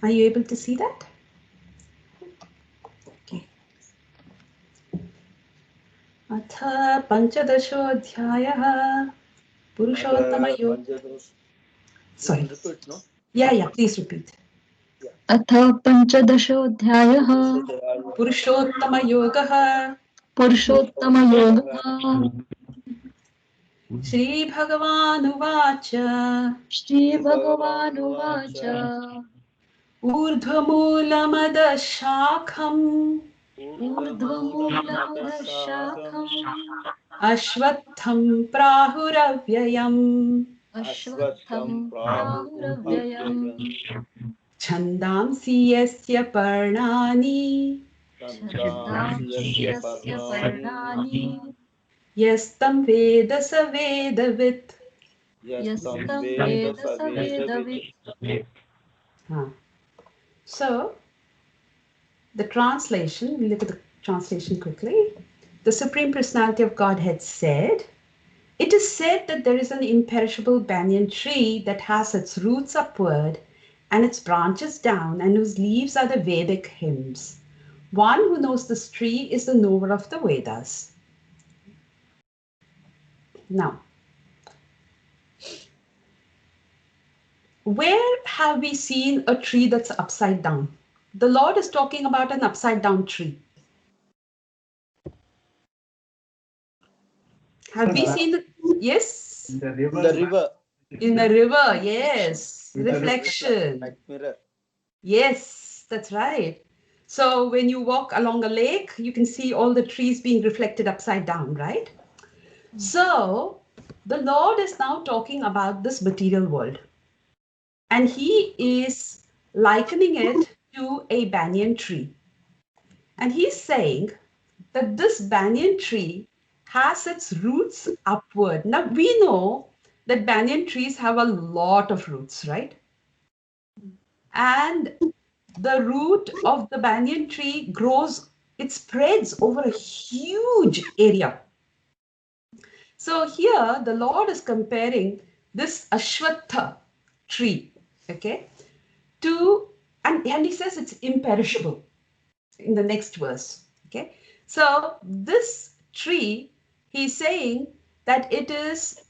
Are you able to see that? Okay. Atha Panchadashodhyayah Purushottama. Sorry. Yeah, please repeat. अथ पञ्चदशोऽध्यायः पुरुषोत्तमयोगः पुरुषोत्तमयोगः श्रीभगवानुवाच श्रीभगवानुवाच ऊर्ध्वमूलमदः शाखम् ऊर्ध्वमूलमधः शाखम् अश्वत्थं प्राहुरव्ययम् अश्वत्थं प्राहुरव्ययम् छन्दांसि यस्य पर्णानि छन्दांसि यस्य पर्णानि यस्तं वेद स वेदवित्. यस्तं वेद स वेदवित्. So the translation, we look at the translation quickly. The Supreme Personality of Godhead said, it is said that there is an imperishable banyan tree that has its roots upward and its branches down, and whose leaves are the Vedic hymns. One who knows this tree is the knower of the Vedas. Now, where have we seen a tree that's upside down? The Lord is talking about an upside down tree. Have we seen it? Yes? In the river. In the river, yes. Reflection. Like mirror. Yes, that's right. So when you walk along a lake, you can see all the trees being reflected upside down, right? So the Lord is now talking about this material world. And he is likening it to a banyan tree. And he's saying that this banyan tree has its roots upward. Now we know that banyan trees have a lot of roots, right? And the root of the banyan tree grows, it spreads over a huge area. So here the Lord is comparing this Ashwatha tree, okay, to, and he says it's imperishable in the next verse, okay. So this tree, he's saying that it is,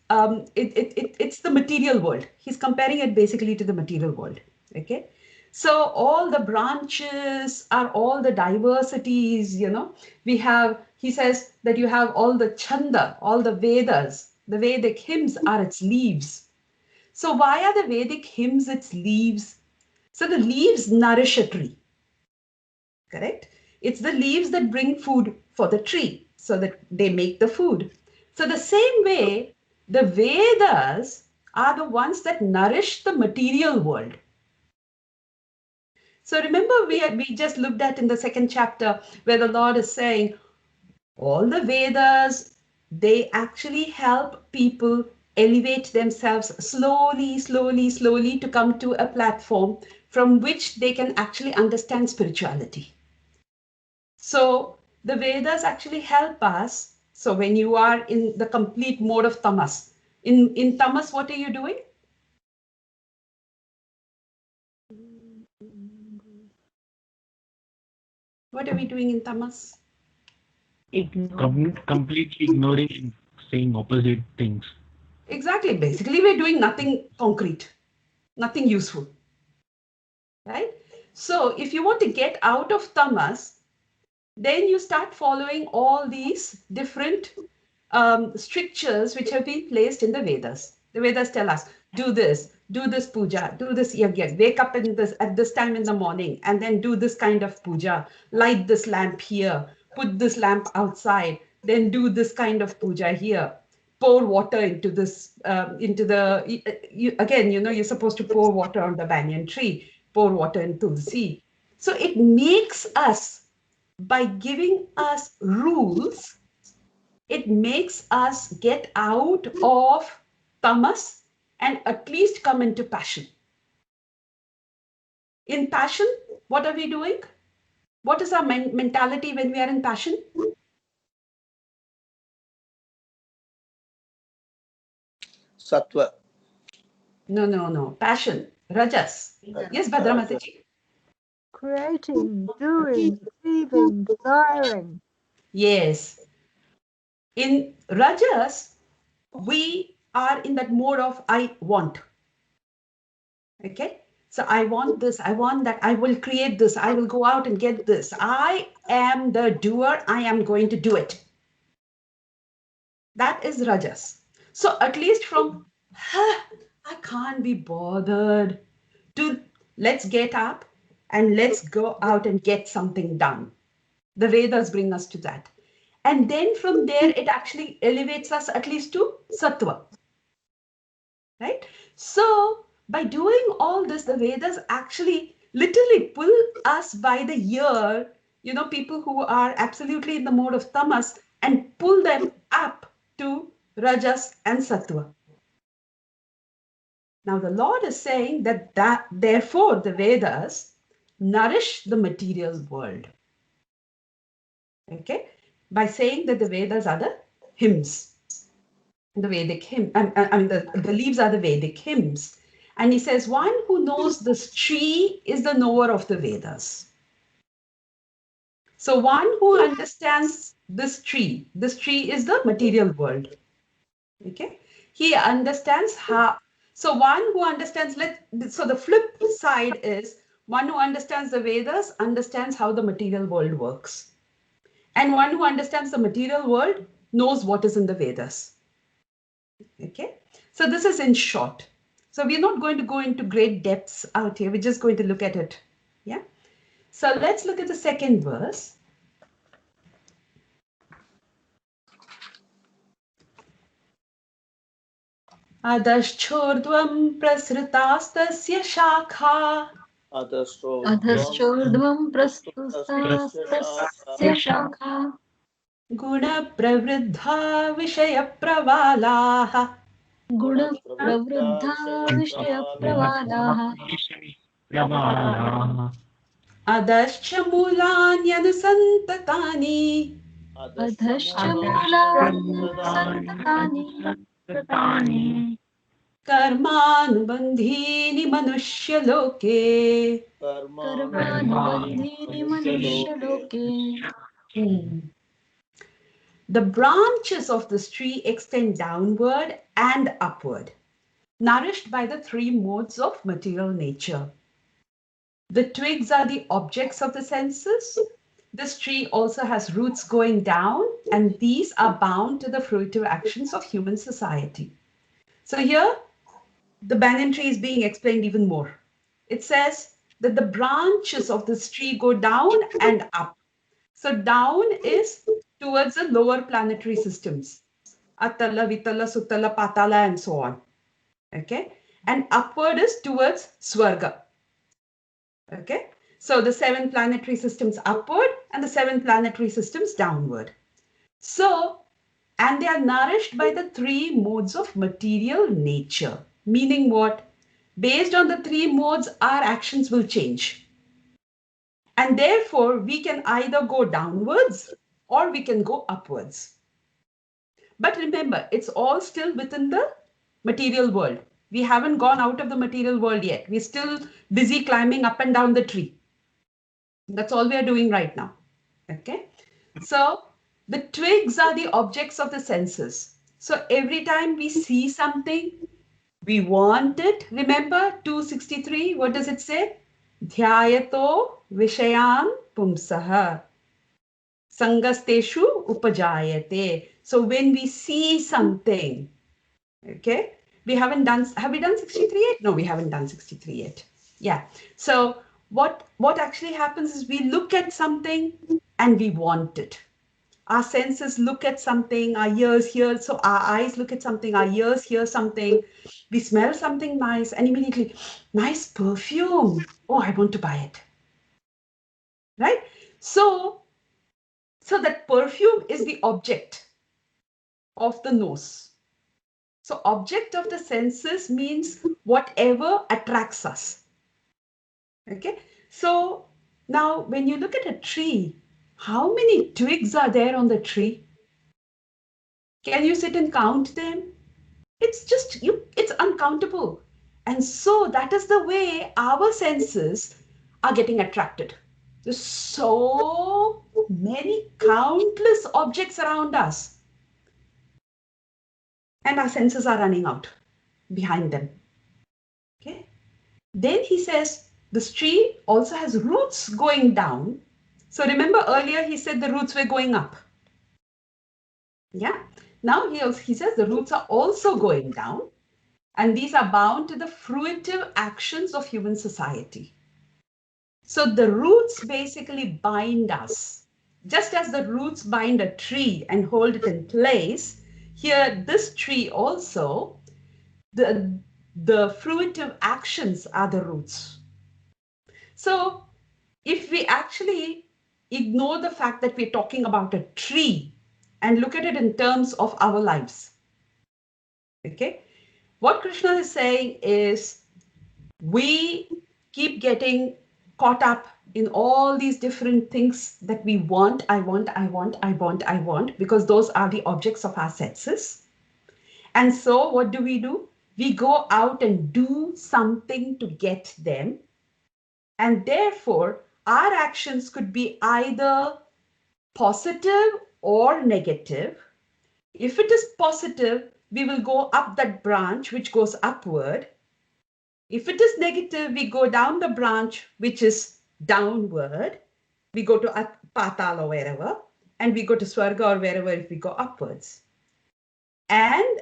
it's the material world. He's comparing it basically to the material world, okay. So all the branches are all the diversities, you know, we have, he says that you have all the chanda, all the Vedas, the Vedic hymns are its leaves. So why are the Vedic hymns its leaves? So the leaves nourish a tree, correct? It's the leaves that bring food for the tree so that they make the food. So the same way, the Vedas are the ones that nourish the material world. So remember, we just looked at in the second chapter where the Lord is saying, all the Vedas, they actually help people elevate themselves slowly, slowly, slowly to come to a platform from which they can actually understand spirituality. So the Vedas actually help us. So when you are in the complete mode of tamas, in tamas, what are you doing? What are we doing in tamas? Completely ignoring and saying opposite things. Exactly. Basically, we're doing nothing concrete, nothing useful, right? So if you want to get out of tamas, then you start following all these different strictures which have been placed in the Vedas. The Vedas tell us, do this puja, do this yajna, wake up at this time in the morning, and then do this kind of puja, light this lamp here, put this lamp outside, then do this kind of puja here, pour water into this, again, you know, you're supposed to pour water on the banyan tree, pour water into the sea. So it makes us, by giving us rules, it makes us get out of tamas and at least come into passion. In passion, what are we doing? What is our mentality when we are in passion? Sattva. No. Passion. Rajas. Yes, Bhadramataji. Creating, doing, receiving, desiring. Yes. In Rajas, we are in that mode of I want. Okay. So I want this, I want that, I will create this, I will go out and get this. I am the doer, I am going to do it. That is Rajas. So at least from, I can't be bothered, to let's get up and let's go out and get something done. The Vedas bring us to that. And then from there, it actually elevates us at least to Sattva. Right? So by doing all this, the Vedas actually literally pull us by the ear, people who are absolutely in the mode of tamas, and pull them up to rajas and sattva. Now the Lord is saying that therefore the Vedas nourish the material world. Okay? By saying that the Vedas are the hymns. The Vedic hymn, I mean, the leaves are the Vedic hymns. And he says, one who knows this tree is the knower of the Vedas. So one who understands this tree is the material world. Okay. He understands how, so one who understands, so the flip side is one who understands the Vedas understands how the material world works. And one who understands the material world knows what is in the Vedas. Okay, so this is in short. So we're not going to go into great depths out here. We're just going to look at it. Yeah. So let's look at the second verse. Adashchodvam prasritastasya shakha Adhaschodvam Trust prastustastasya shakha. guna pravriddha vishaya pravalaha Guna pravruddha vishaya pravalaha. adascha mulanyanasantatani Adhascha mulanyasantani. karmanubandhini manushya Karmanubandhini manushya-loke. loke. The branches of this tree extend downward and upward, nourished by the three modes of material nature. The twigs are the objects of the senses. This tree also has roots going down, and these are bound to the fruitive actions of human society. So here, the banyan tree is being explained even more. It says that the branches of this tree go down and up. So down is towards the lower planetary systems. Atala, Vitala, Sutala, Patala, and so on. Okay. And upward is towards Swarga. Okay. So the seven planetary systems upward and the seven planetary systems downward. So, and they are nourished by the three modes of material nature. Meaning what? Based on the three modes, our actions will change. And therefore, we can either go downwards or we can go upwards. But remember, it's all still within the material world. We haven't gone out of the material world yet. We're still busy climbing up and down the tree. That's all we are doing right now. Okay. So the twigs are the objects of the senses. So every time we see something, we want it. Remember 263, what does it say? Dhyayato vishayan pumsaha sangasteshu upajayate. So when we see something, okay, have we done 63 yet? No, we haven't done 63 yet. Yeah. So what actually happens is we look at something and we want it. Our senses look at something, our ears hear, so our eyes look at something, our ears hear something, we smell something nice, and immediately, nice perfume. Oh, I want to buy it. Right? So that perfume is the object of the nose. So object of the senses means whatever attracts us. Okay. So now when you look at a tree, how many twigs are there on the tree? Can you sit and count them? It's just it's uncountable. And so that is the way our senses are getting attracted. There's so many countless objects around us, and our senses are running out behind them. Okay. Then he says this tree also has roots going down. So remember earlier he said the roots were going up. Yeah. Now he says the roots are also going down, and these are bound to the fruitive actions of human society. So the roots basically bind us. Just as the roots bind a tree and hold it in place, here this tree also, the fruitive actions are the roots. So if we actually ignore the fact that we're talking about a tree and look at it in terms of our lives, okay, what Krishna is saying is we keep getting caught up in all these different things that we want, I want, I want, I want, I want, because those are the objects of our senses. And so what do? We go out and do something to get them. And therefore, our actions could be either positive or negative. If it is positive, we will go up that branch which goes upward. If it is negative, we go down the branch which is downward. We go to Patal or wherever, and we go to Swarga or wherever if we go upwards. And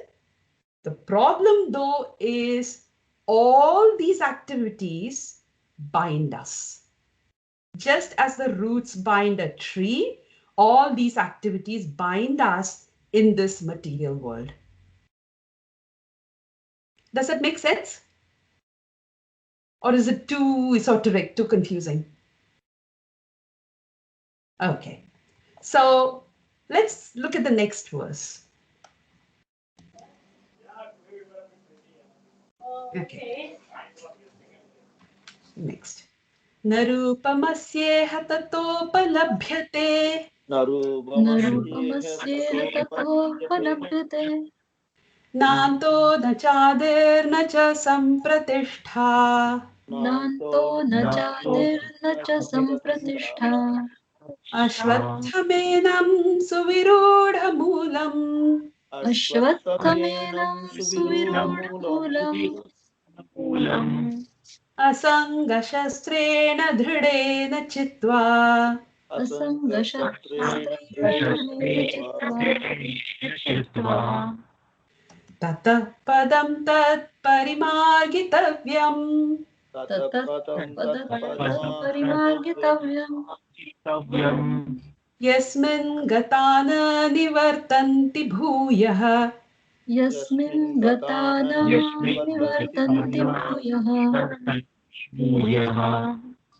the problem though is all these activities bind us. Just as the roots bind a tree, all these activities bind us in this material world. Does that make sense? Or is it too esoteric, too confusing? Okay, so let's look at the next verse. Okay, next. Narupamasyeha tatopalabhyate न रूपमस्येह ततोपलभ्यते नान्तो न चादिर्न च सम्प्रतिष्ठा नान्तो न चादिर्न च सम्प्रतिष्ठा अश्वत्थमेनं सुविरूढमूलम् अश्वत्थमेनं सुविरूढमूलम् असङ्गशस्त्रेण दृढेन चित्वा असङ्गशस्त्रेण दृढेन चित्वा ततः पदं तत्परिमार्गितव्यम् ततः पदं परिमार्गितव्यम् यस्मिन् गता न निवर्तन्ति भूयः यस्मिन् गता न निवर्तन्ति भूयः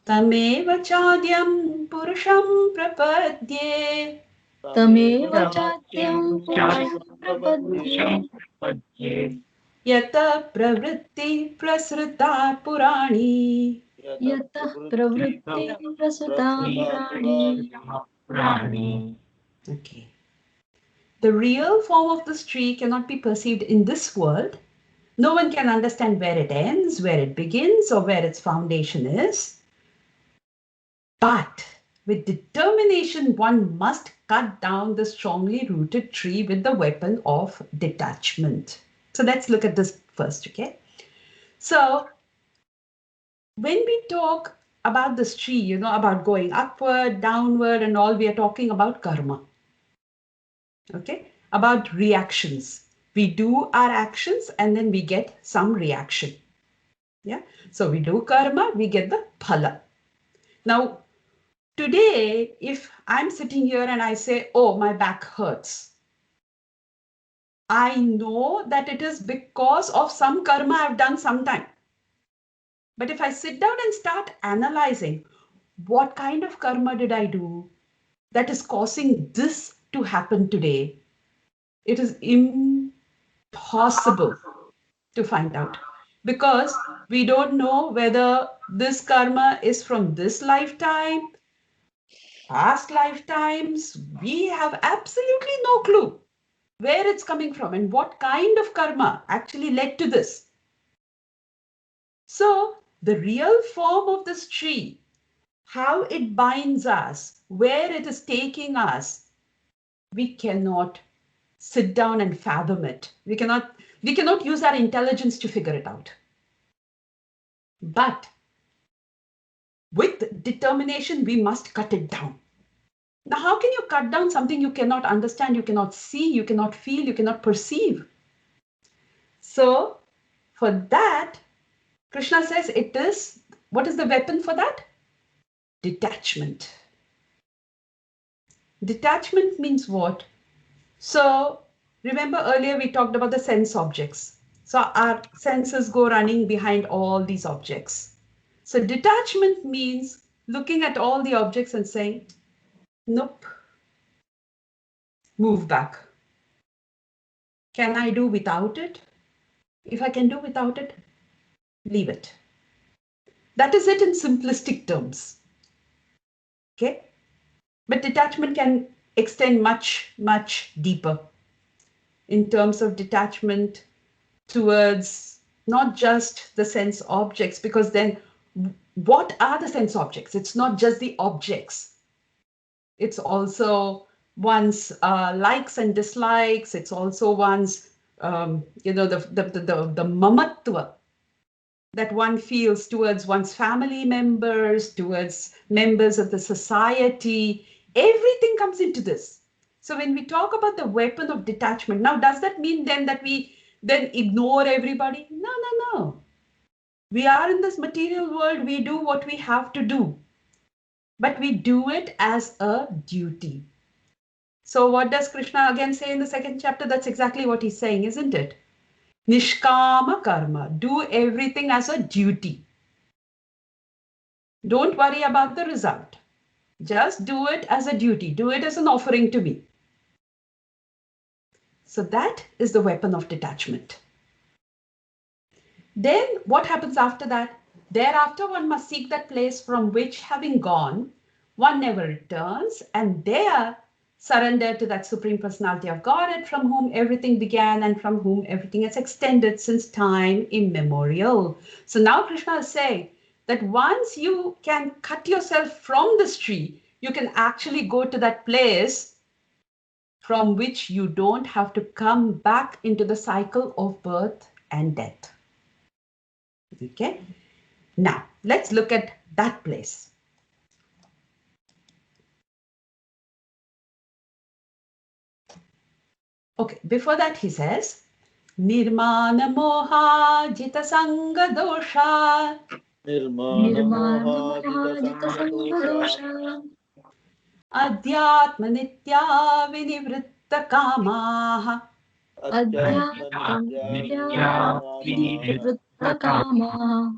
तमेव चाद्यं पुरुषं प्रपद्ये तमेव चाद्यं पुरुषं प्रपद्ये यतः प्रवृत्ति प्रसृता पुराणी यतः प्रवृत्ति प्रसृता पुराणी Okay. The real form of this tree cannot be perceived in this world. No one can understand where it ends, where it begins, or where its foundation is. But with determination, one must cut down the strongly rooted tree with the weapon of detachment. So let's look at this first, okay? So when we talk about this tree, about going upward, downward, and all, we are talking about karma. Okay, about reactions. We do our actions and then we get some reaction. Yeah, so we do karma, we get the phala. Now, today, if I'm sitting here and I say, oh, my back hurts, I know that it is because of some karma I've done sometime. But if I sit down and start analyzing, what kind of karma did I do that is causing this to happen today? It is impossible to find out because we don't know whether this karma is from this lifetime, past lifetimes. We have absolutely no clue where it's coming from and what kind of karma actually led to this. So the real form of this tree how it binds us, where it is taking us, we cannot sit down and fathom it. We cannot use our intelligence to figure it out. But with determination, we must cut it down. Now, how can you cut down something you cannot understand, you cannot see, you cannot feel, you cannot perceive? So for that, Krishna says it is, what is the weapon for that? Detachment. Detachment means what? So remember earlier we talked about the sense objects. So our senses go running behind all these objects. So detachment means looking at all the objects and saying, nope, move back. Can I do without it? If I can do without it, leave it. That is it in simplistic terms. Okay? But detachment can extend much, much deeper in terms of detachment towards not just the sense objects, because then what are the sense objects? It's not just the objects. It's also one's likes and dislikes. It's also one's, the mamatva that one feels towards one's family members, towards members of the society. Everything comes into this. So when we talk about the weapon of detachment, now does that mean then that we then ignore everybody? No, no, no. We are in this material world, we do what we have to do, but we do it as a duty. So what does Krishna again say in the second chapter? That's exactly what he's saying, isn't it? Nishkama karma, do everything as a duty. Don't worry about the result. Just do it as a duty. Do it as an offering to me. So that is the weapon of detachment. Then what happens after that? Thereafter, one must seek that place from which, having gone, one never returns, and there surrender to that Supreme Personality of Godhead from whom everything began and from whom everything has extended since time immemorial. So now Krishna is saying that once you can cut yourself from this tree, you can actually go to that place from which you don't have to come back into the cycle of birth and death. Okay, now let's look at that place. Okay, before that he says, Nirmana moha jita sanga dosha. Nirmana mohajita sangadosha. Adhyatma nitya vinivritta kamaha. Adhyattam nitya vinivritta kamaha.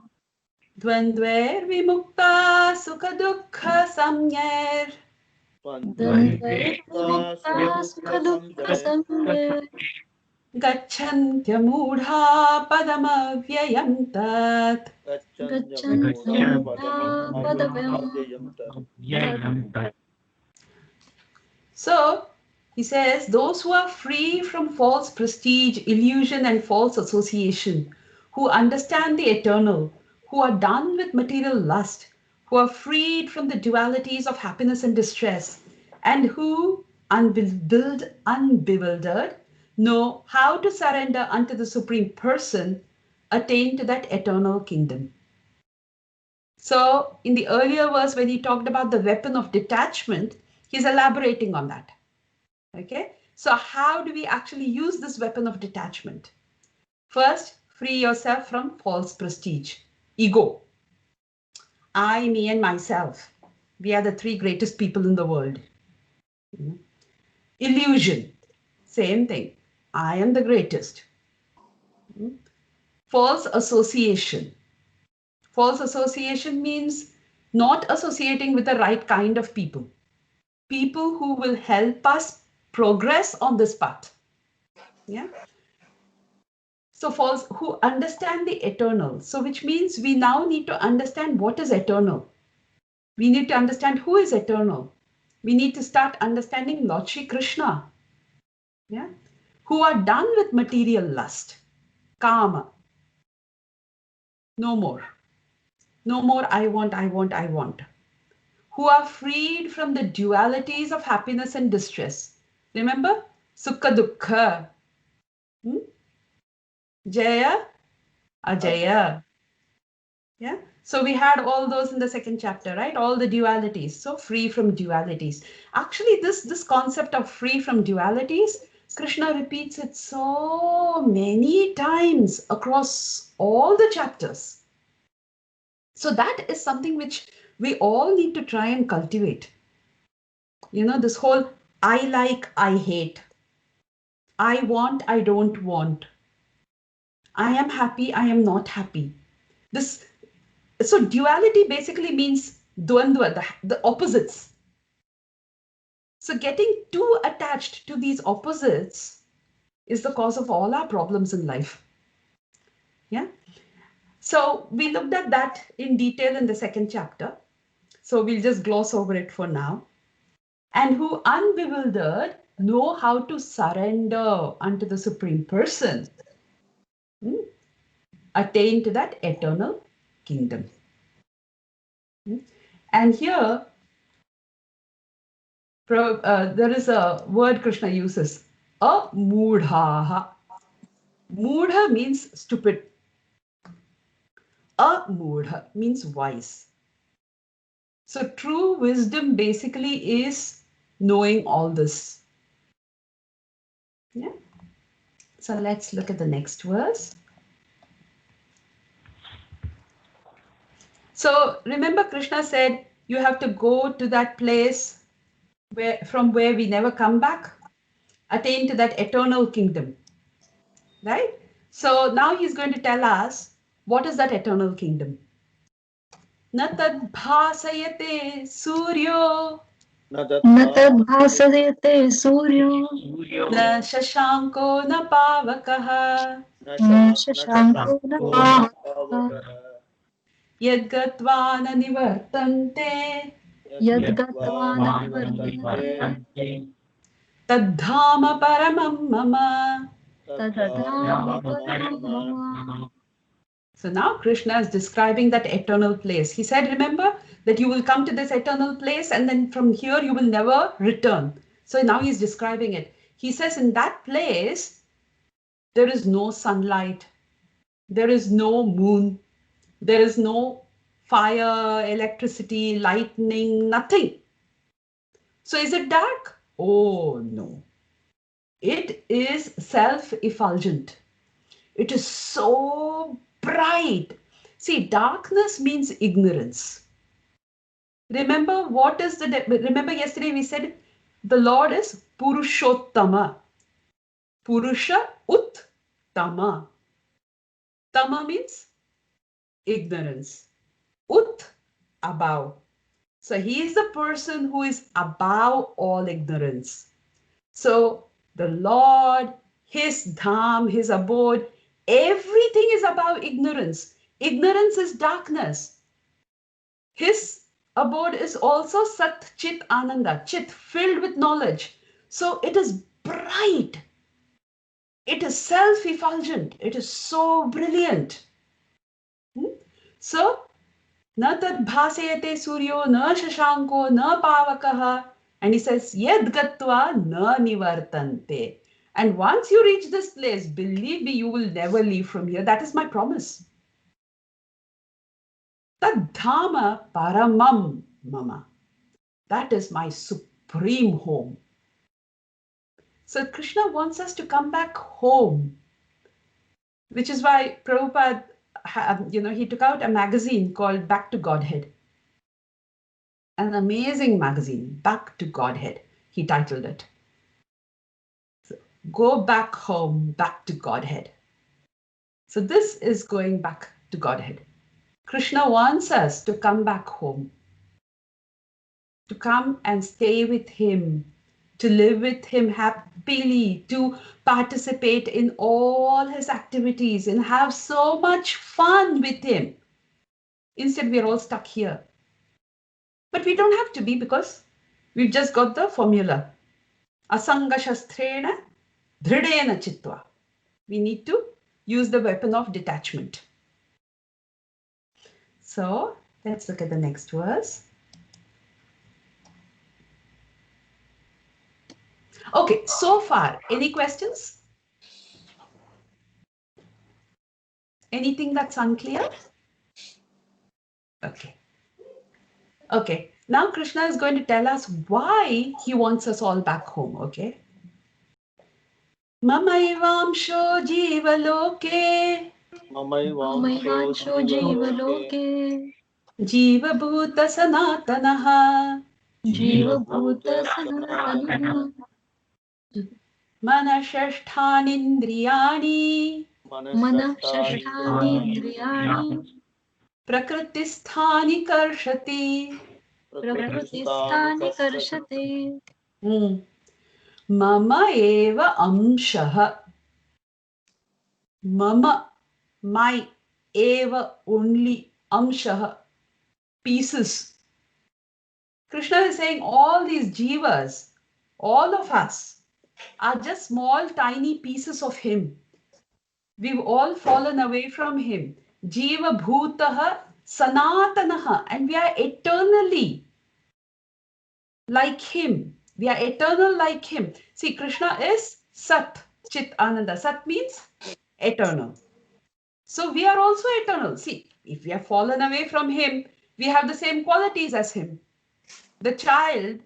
Dvandvair vimukta sukha dukkha samyer. Dandvair vimukta sukha dukkha samye. Gacchantya mudha padamavyayam tat. Gacchantya padavayam. So he says, those who are free from false prestige, illusion, and false association, who understand the eternal, who are done with material lust, who are freed from the dualities of happiness and distress, and who, unbewildered, know how to surrender unto the Supreme Person, attain to that eternal kingdom. So in the earlier verse, when he talked about the weapon of detachment, he's elaborating on that. Okay, so how do we actually use this weapon of detachment? First, free yourself from false prestige, ego. I, me, and myself. We are the three greatest people in the world. Illusion, same thing. I am the greatest. False association. False association means not associating with the right kind of people. People who will help us progress on this path. Yeah. So false, who understand the eternal. So which means we now need to understand what is eternal. We need to understand who is eternal. We need to start understanding Lord Shri Krishna. Yeah. Who are done with material lust. Kama. No more. No more I want, I want, I want. who are freed from the dualities of happiness and distress. Remember? Sukha Dukkha. Jaya, Ajaya. Yeah. So we had all those in the second chapter, right? All the dualities. So free from dualities. Actually, this concept of free from dualities, Krishna repeats it so many times across all the chapters. So that is something which we all need to try and cultivate. You know, this whole I like, I hate. I want, I don't want. I am happy, I am not happy. This So duality basically means dvandva, the opposites. So getting too attached to these opposites is the cause of all our problems in life. Yeah. So we looked at that in detail in the second chapter. So we'll just gloss over it for now. And who unbewildered know how to surrender unto the Supreme Person, attain to that eternal kingdom. And here, there is a word Krishna uses, amudha. Mudha means stupid. Amudha means wise. So true wisdom basically is knowing all this. Yeah. So let's look at the next verse. So remember Krishna said you have to go to that place from where we never come back, attain to that eternal kingdom. Right? So now he's going to tell us what is that eternal kingdom. न तद्भासयते सूर्यो न तद्भासयते सूर्यो न शशाङ्को न पावकः न शशाङ्को न पावकः यद्गत्वा न निवर्तन्ते यद्गत्वा न निवर्तन्ते तद्धाम परमं मम. तद्धाम परमं मम. So now Krishna is describing that eternal place. He said, remember that you will come to this eternal place and then from here you will never return. So now he's describing it. He says in that place, there is no sunlight, there is no moon, there is no fire, electricity, lightning, nothing. So is it dark? Oh no. It is self-effulgent. It is so bright. See, darkness means ignorance. Remember remember yesterday we said the Lord is Purushottama. Purusha Uttama. Tama means ignorance. Ut, above. So he is the person who is above all ignorance. So the Lord, his dham, his abode, everything is above ignorance. Ignorance is darkness. His abode is also Sat Chit Ananda, Chit filled with knowledge. So it is bright. It is self-effulgent. It is so brilliant. So na tad bhasayate suryo na shashanko na pavakaha. And he says, yad gatva na nivartante. And once you reach this place, believe me, you will never leave from here. That is my promise. Tad dhama paramam mama. That is my supreme home. So Krishna wants us to come back home, which is why Prabhupada, he took out a magazine called Back to Godhead. An amazing magazine, Back to Godhead, he titled it. So, go back home, back to Godhead. So this is going back to Godhead. Krishna wants us to come back home, to come and stay with him, to live with him happily, to participate in all his activities and have so much fun with him. Instead, we're all stuck here. But we don't have to be because we've just got the formula. Asanga shastrena dhridena chitva. We need to use the weapon of detachment. So let's look at the next verse. Okay, so far, any questions? Anything that's unclear? Okay. Okay. Now Krishna is going to tell us why he wants us all back home. Okay. Mamaivamsho jivaloke ममैवांशो ममैवांशो जीवलोके जीवलोके jivabhuta sanatanaha जीवभूत जीवभूत सनातनः सनातनः manashashthanindriyani मनः मनःषष्ठानीन्द्रियाणि षष्ठानीन्द्रियाणि prakritisthani karshati. प्रकृतिस्थानि प्रकृतिस्थानि कर्षति कर्षते Hmm. Mama eva amshaha. Mama, my, eva, only, amshaha, pieces. Krishna is saying all these jivas, all of us, are just small, tiny pieces of him. We've all fallen away from him. Jiva bhutaha sanatanaha, and we are eternally like him. We are eternal like him. See, Krishna is Sat, Chit, Ananda. Sat means eternal. So we are also eternal. See, if we have fallen away from him, we have the same qualities as him. The child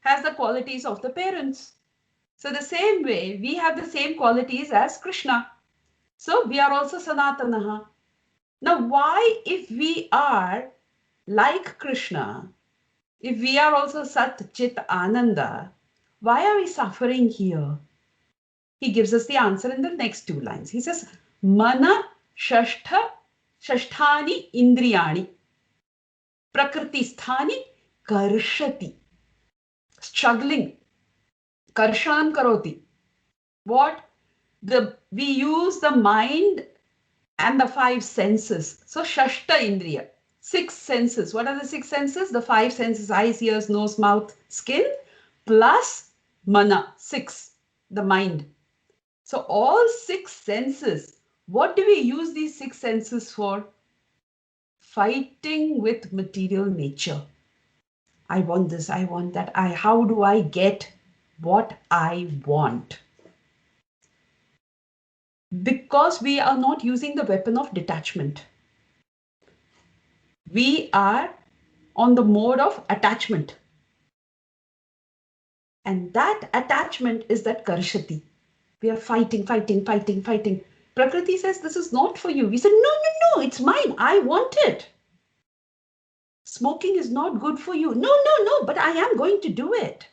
has the qualities of the parents. So the same way, we have the same qualities as Krishna. So we are also Sanatanaha. Now, why, if we are like Krishna, if we are also Sat, Chit, Ananda, why are we suffering here? He gives us the answer in the next two lines. He says, Mana Shashthani Indriyani Prakriti Sthani Karshati. Struggling. Karshanam Karoti. What? We use the mind and the five senses. So Shashta Indriya. Six senses. What are the six senses? The five senses: eyes, ears, nose, mouth, skin, plus mana, six, the mind. So all six senses, what do we use these six senses for? Fighting with material nature. I want this, I want that. How do I get what I want? Because we are not using the weapon of detachment. We are on the mode of attachment. And that attachment is that karshati. We are fighting, fighting, fighting, fighting. Prakriti says, this is not for you. We said, no, no, no, it's mine. I want it. Smoking is not good for you. No, no, no, but I am going to do it.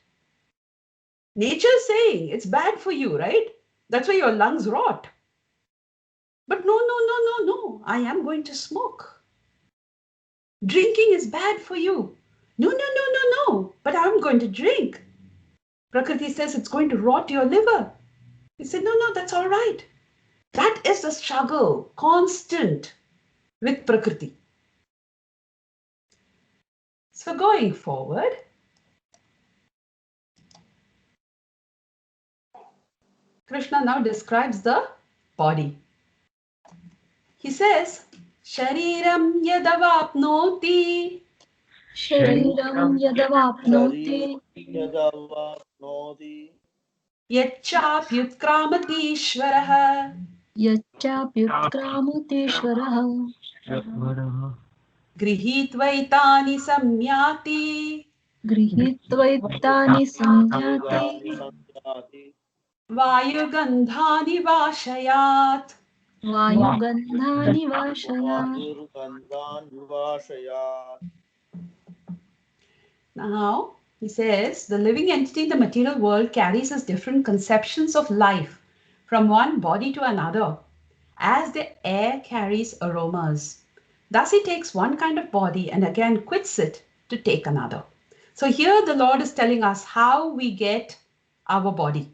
Nature is saying it's bad for you, right? That's why your lungs rot. But no, no, no, no, no, I am going to smoke. Drinking is bad for you. No, no, no, no, no, but I'm going to drink. Prakriti says it's going to rot your liver. We say, no, no, that's all right. That is the struggle, constant with Prakriti. So going forward, Krishna now describes the body. He says, Shariram yadavapnoti शरीरं यदवाप्नोति शरीरं यदवाप्नोति yachapyutkramati यच्चाप्युत्क्रामतीश्वरः गृहीत्वैतानि संयाति गृहीत्वैतानि संयाति वेदानि संयाति वायुगन्धानि वाशयात्. वायुगन्धानि वाशयात् वायुर्गन्धान् विवाशयात्. Now, he says, the living entity in the material world carries his different conceptions of life from one body to another, as the air carries aromas. Thus, he takes one kind of body and again quits it to take another. So, here the Lord is telling us how we get our body.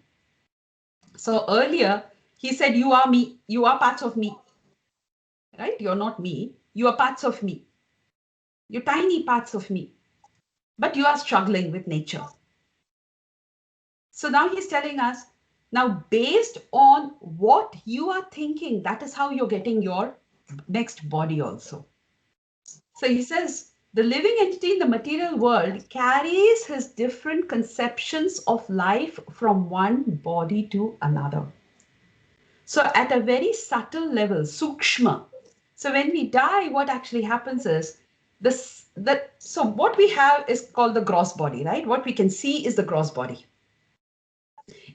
So, earlier he said, you are me, you are parts of me, right? You're not me, you are parts of me, you're tiny parts of me, but you are struggling with nature. So, now he's telling us, now based on what you are thinking, that is how you're getting your next body also. So he says, The living entity in the material world carries his different conceptions of life from one body to another. So at a very subtle level, sukshma. So when we die, what actually happens is so what we have is called the gross body, right? What we can see is the gross body.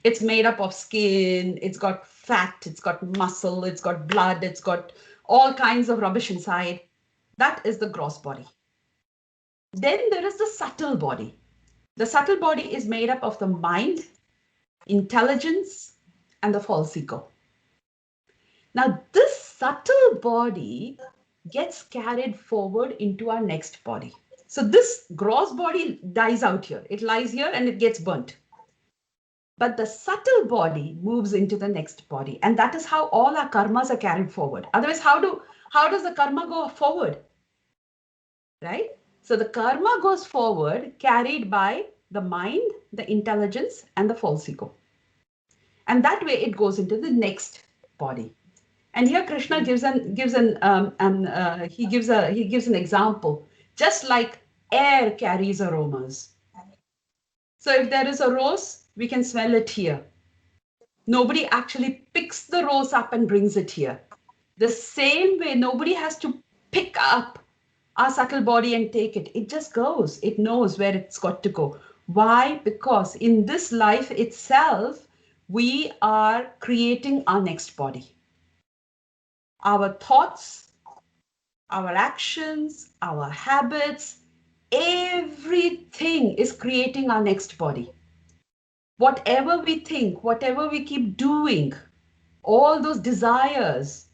It's made up of skin, it's got fat, it's got muscle, it's got blood, it's got all kinds of rubbish inside. That is the gross body. Then there is the subtle body. The subtle body is made up of the mind, intelligence, and the false ego. Now, this subtle body gets carried forward into our next body. So this gross body dies out here. It lies here and it gets burnt. But the subtle body moves into the next body. And that is how all our karmas are carried forward. Otherwise, how does the karma go forward? Right? So the karma goes forward carried by the mind, the intelligence, and the false ego. And that way it goes into the next body. And here Krishna gives an example, just like air carries aromas. So if there is a rose, we can smell it here. Nobody actually picks the rose up and brings it here. The same way, nobody has to pick up our subtle body and take it. It just goes. It knows where it's got to go. Why? Because in this life itself, we are creating our next body. Our thoughts, our actions, our habits, everything is creating our next body. Whatever we think, whatever we keep doing, all those desires,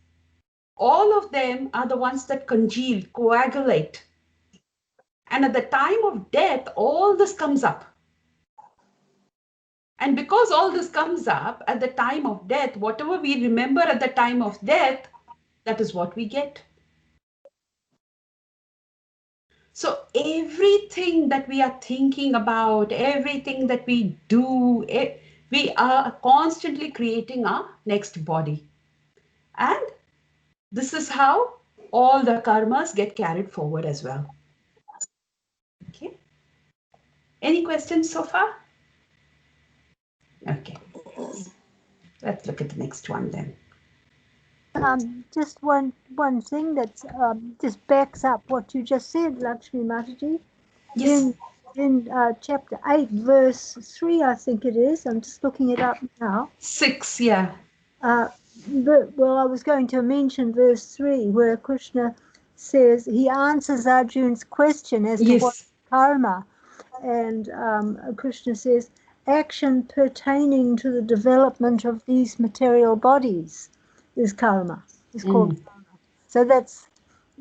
all of them are the ones that congeal, coagulate. And at the time of death, all this comes up. And because all this comes up at the time of death, whatever we remember at the time of death, that is what we get. So everything that we are thinking about, everything that we do, we are constantly creating our next body. And this is how all the karmas get carried forward as well. Okay. Any questions so far? Okay. Let's look at the next one then. Just one thing that just backs up what you just said, Lakshmi Mataji. Yes. In chapter 8, verse 3, I think it is. I'm just looking it up now. 6, yeah. Well, I was going to mention verse 3, where Krishna says, he answers Arjun's question as to what karma. And Krishna says, action pertaining to the development of these material bodies is karma. It's called karma. So that's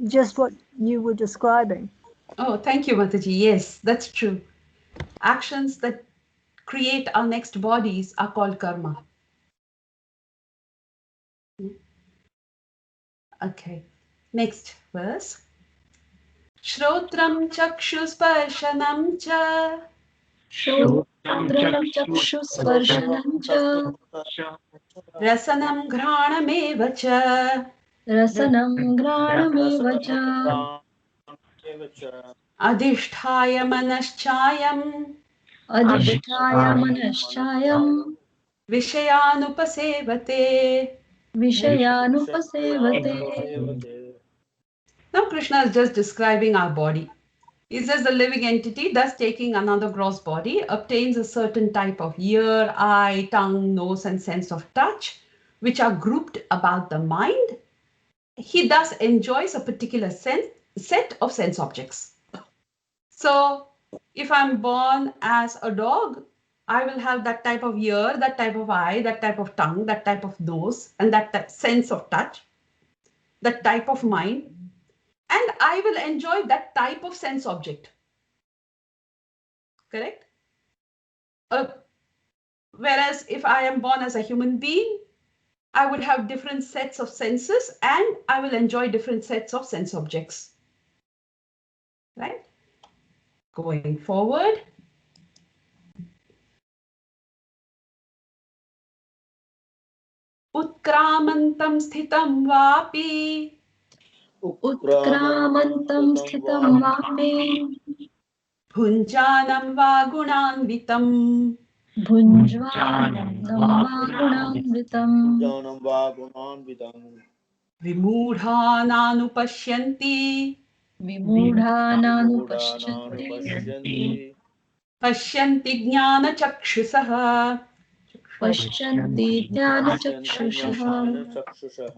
just what you were describing. Oh, thank you, Mataji. Yes, that's true. Actions that create our next bodies are called karma. Okay. Next verse. Shrotram chakshusparshanam cha. Shrodram chakshusparshanam cha Rasanam ghranameva cha. rasanam granameva cha Adhisthaya manaschayam. adhisthaya manaschayam Vishayanupasevate. vishayanupasevate. Now Krishna is just describing our body. He says the living entity, thus taking another gross body, obtains a certain type of ear, eye, tongue, nose, and sense of touch, which are grouped about the mind. He thus enjoys a particular set of sense objects. So if I'm born as a dog, I will have that type of ear, that type of eye, that type of tongue, that type of nose, and that sense of touch, that type of mind. And I will enjoy that type of sense object. Correct? Whereas if I am born as a human being, I would have different sets of senses and I will enjoy different sets of sense objects. Right? Going forward. Utkramantam sthitam vapi. उत्क्रामन्तं स्थितं वामे भुञ्जानं वा गुणान्वितम् भुञ्ज्वानं वा गुणान्वितम् ज्ञानं वा गुणान्वितं विमूढानानुपश्यन्ति विमूढानानुपश्यन्ति मूढानानुपश्यन्ति पश्यन्ति ज्ञानचक्षुषः पश्यन्ति पश्यन्ति ज्ञानचक्षुषः ज्ञानचक्षुषः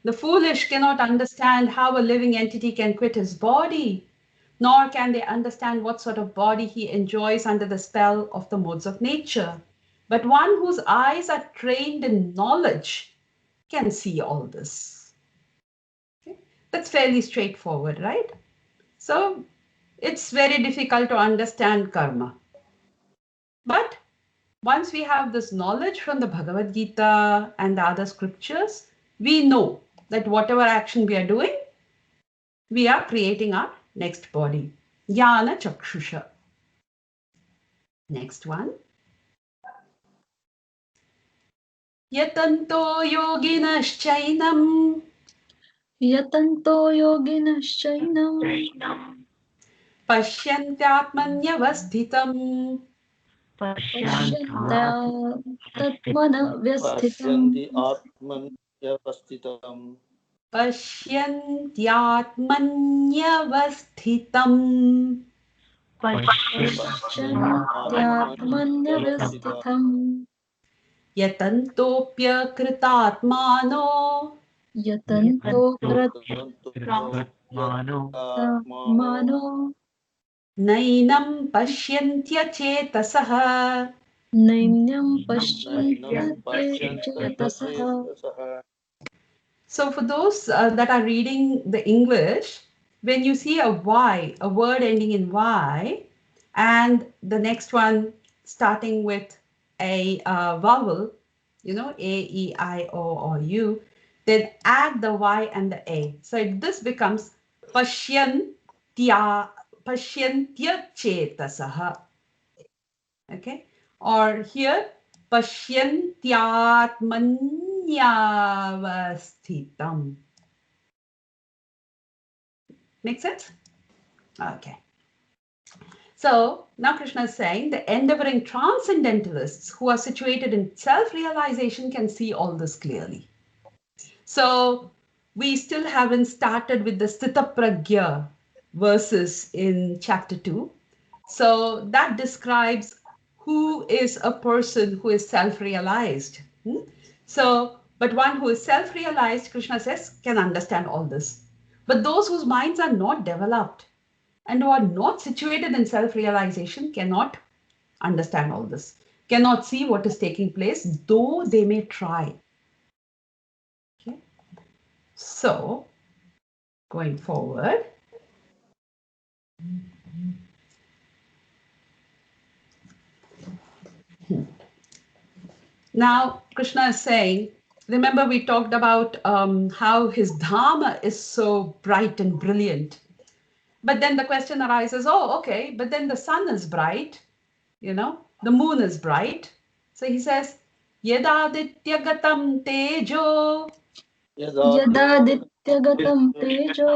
The foolish cannot understand how a living entity can quit his body, nor can they understand what sort of body he enjoys under the spell of the modes of nature. But one whose eyes are trained in knowledge can see all this. Okay? That's fairly straightforward, right? So it's very difficult to understand karma. But once we have this knowledge from the Bhagavad Gita and the other scriptures, we know that whatever action we are doing, we are creating our next body. Jnana Chakshusha. Next one. Yatanto yoginaschainam यतन्तो योगिनश्चैनं पश्यन्त्यात्मन्यवस्थितम् पश्यन्त्यात्मनव्यस्थितम् पश्यन्ति आत्मन्यवस्थितम् पश्यन्त्यात्मन्यवस्थितम् पश्यन्त्यात्मन्यवस्थितम् यतन्तोऽप्यकृतात्मानो यतन्तो Mano कृतात्मानो नैनं पश्यन्त्यचेतसः नैनं नैनं पश्यन्त्यचेतसः पश्यन्त्यचेतसः So for those that are reading the English, when you see a Y, a word ending in Y, and the next one starting with a vowel, you know, A, E, I, O, or U, then add the Y and the A. So this becomes pashyantya chetasaha. Okay, or here pasyantyatmanyavasthitam. Make sense? Okay. So now Krishna is saying the endeavoring transcendentalists who are situated in self-realization can see all this clearly. So we still haven't started with the Sthita Pragya verses in chapter 2. So that describes who is a person who is self-realized. So, but one who is self-realized, Krishna says, can understand all this. But those whose minds are not developed and who are not situated in self-realization cannot understand all this, cannot see what is taking place, though they may try. Okay. So, going forward, now Krishna is saying, remember we talked about how his Dharma is so bright and brilliant. But then the question arises, oh, okay, but then the sun is bright, you know, the moon is bright. So he says, Yadadityagatam tejo यदादित्यगतं तेजो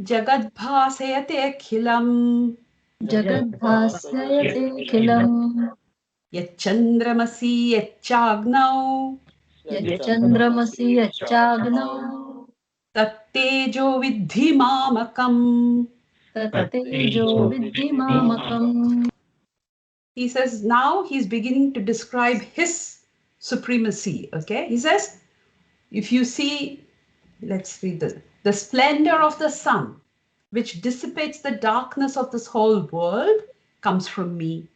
jagadbhasayate akhilam जगद्भासयतेऽखिलम् yachandramasi yachagnav यच्चन्द्रमसि यच्चाग्नौ tattejo vidhi mamakam. तत्तेजो विद्धि मामकम्. He says now he's beginning to describe his supremacy. Okay, he says, if you see, let's read the splendor of the sun, which dissipates the darkness of this whole world, comes from me.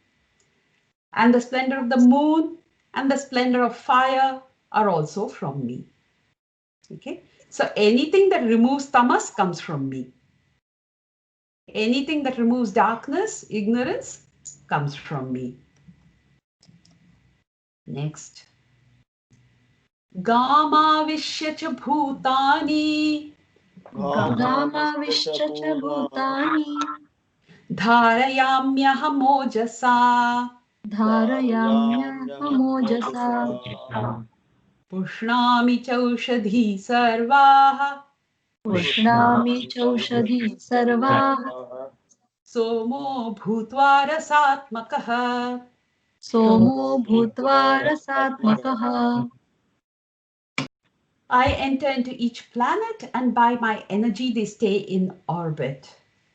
And the splendor of the moon and the splendor of fire are also from me. Okay, so anything that removes tamas comes from me. Anything that removes darkness, ignorance, comes from me. Next. Gamavishya cha bhutani गामाविश्य च भूतानि dharayamyaham ojasa धारयाम्यहमोजसा Pushnami chaushadhi sarvaha. पुष्णामि चौषधी सर्वाः Somo bhutva rasatmakaha. सोमो भूत्वा रसात्मकः I enter into each planet, and by my energy they stay in orbit.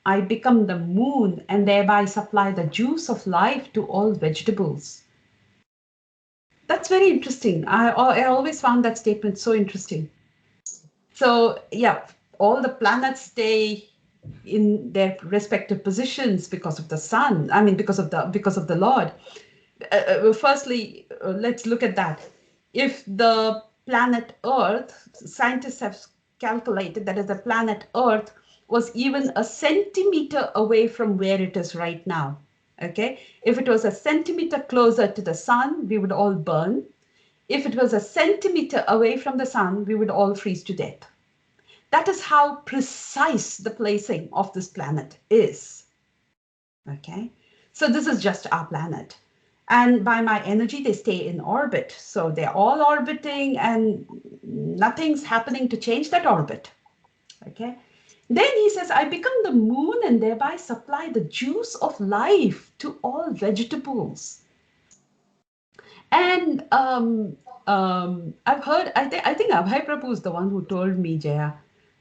I become the moon and thereby supply the juice of life to all vegetables. That's very interesting. I always found that statement so interesting. So yeah, all the planets stay in their respective positions because of the sun. I mean, because of the Lord. Firstly, let's look at that. If the planet Earth, scientists have calculated that if the planet Earth was even a centimeter away from where it is right now, okay? If it was a centimeter closer to the sun, we would all burn. If it was a centimeter away from the sun, we would all freeze to death. That is how precise the placing of this planet is. Okay, so this is just our planet. And by my energy, they stay in orbit. So they're all orbiting and nothing's happening to change that orbit. Okay. Then he says, I become the moon and thereby supply the juice of life to all vegetables. And I've heard, I think Abhay Prabhu is the one who told me, Jaya,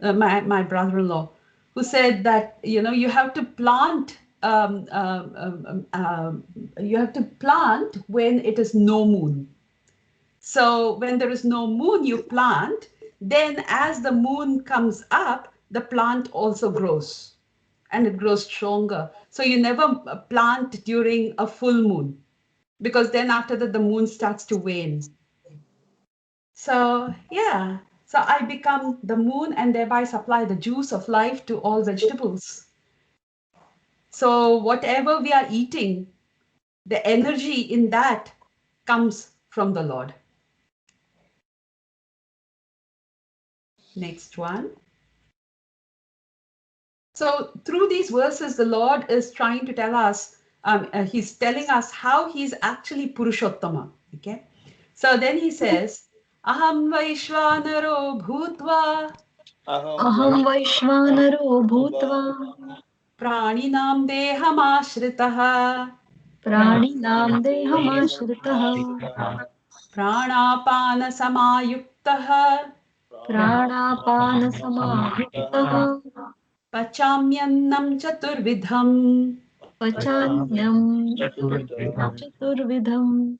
my brother-in-law, who said that, you have to plant, you have to plant when it is no moon. So when there is no moon, you plant. Then as the moon comes up, the plant also grows and it grows stronger. So you never plant during a full moon, because then after that the moon starts to wane. So yeah, so I become the moon and thereby supply the juice of life to all vegetables. So whatever we are eating, the energy in that comes from the Lord. Next one. So through these verses, the Lord is trying to tell us, he's telling us how he's actually Purushottama. Okay. So then he says, Aham Vaishvanaro Bhutva अहं वैश्वानरो भूत्वा Praninam Dehamashritah प्राणिनां देहमाश्रितः Pranapana Samayuktah प्राणापानसमायुक्तः Pachamyannam Chaturvidham. पचान्यं चतुर्विधम्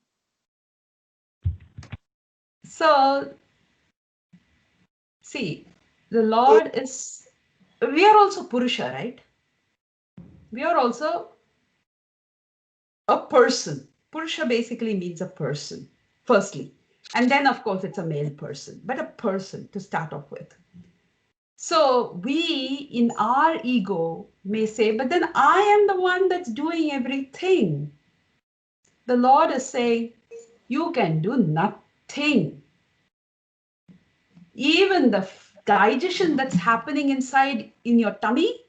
So see, the Lord is, we are also Purusha, right? We are also a person. Purusha basically means a person, firstly. And then, of course, it's a male person, but a person to start off with. So we, in our ego, may say, but then I am the one that's doing everything. The Lord is saying, you can do nothing. Even the digestion that's happening inside in your tummy,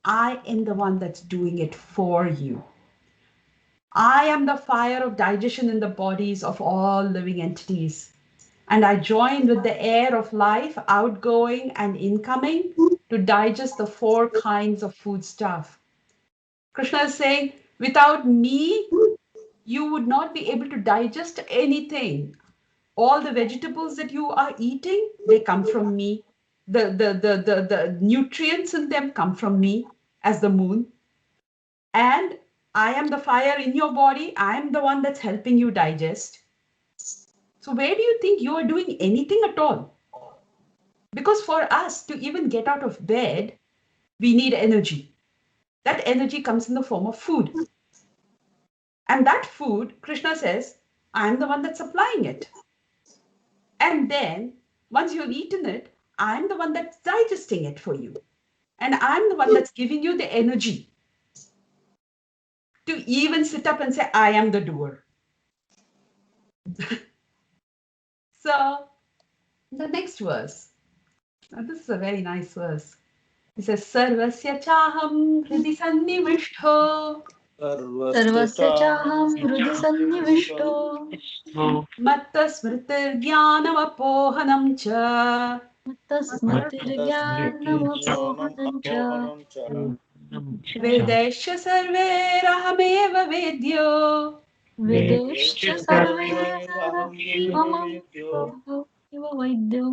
I am the one that's doing it for you. I am the fire of digestion in the bodies of all living entities. And I join with the air of life, outgoing and incoming, to digest the four kinds of food stuff. Krishna is saying, without me, you would not be able to digest anything. All the vegetables that you are eating, they come from me. The nutrients in them come from me as the moon. And I am the fire in your body. I am the one that's helping you digest. So where do you think you are doing anything at all? Because for us to even get out of bed, we need energy. That energy comes in the form of food. And that food, Krishna says, I'm the one that's supplying it. And then once you've eaten it, I'm the one that's digesting it for you. And I'm the one that's giving you the energy to even sit up and say, I am the doer. So the next verse. Now, this is a very nice verse. It says, Sarvasya chaham hridi sannivishto. सर्वस्य चाहं हृदि सन्निविष्टो Matta smritirjnanapohanam cha. तस्मृतिर्ज्ञानमपोहनं च Vedesha sarverahameva vedyo. वेदेश्च सर्वे मम इव वैद्यो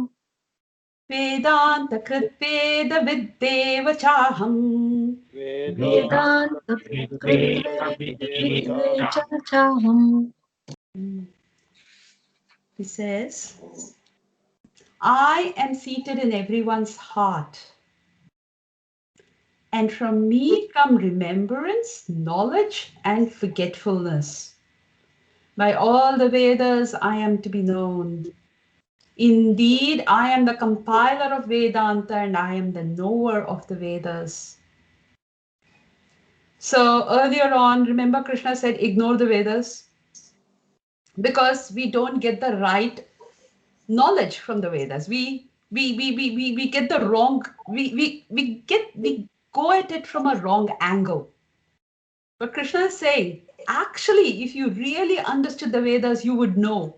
Vedanta kritveda viddeva chaham. वेदान्तकृत्वेदविद्वे च चाहम् He says, I am seated in everyone's heart. And from me come remembrance, knowledge, and forgetfulness. By all the Vedas, I am to be known. Indeed, I am the compiler of Vedanta and I am the knower of the Vedas. So earlier on, remember Krishna said, ignore the Vedas because we don't get the right knowledge from the Vedas. We get the wrong, we go at it from a wrong angle. But Krishna is saying, actually, if you really understood the Vedas, you would know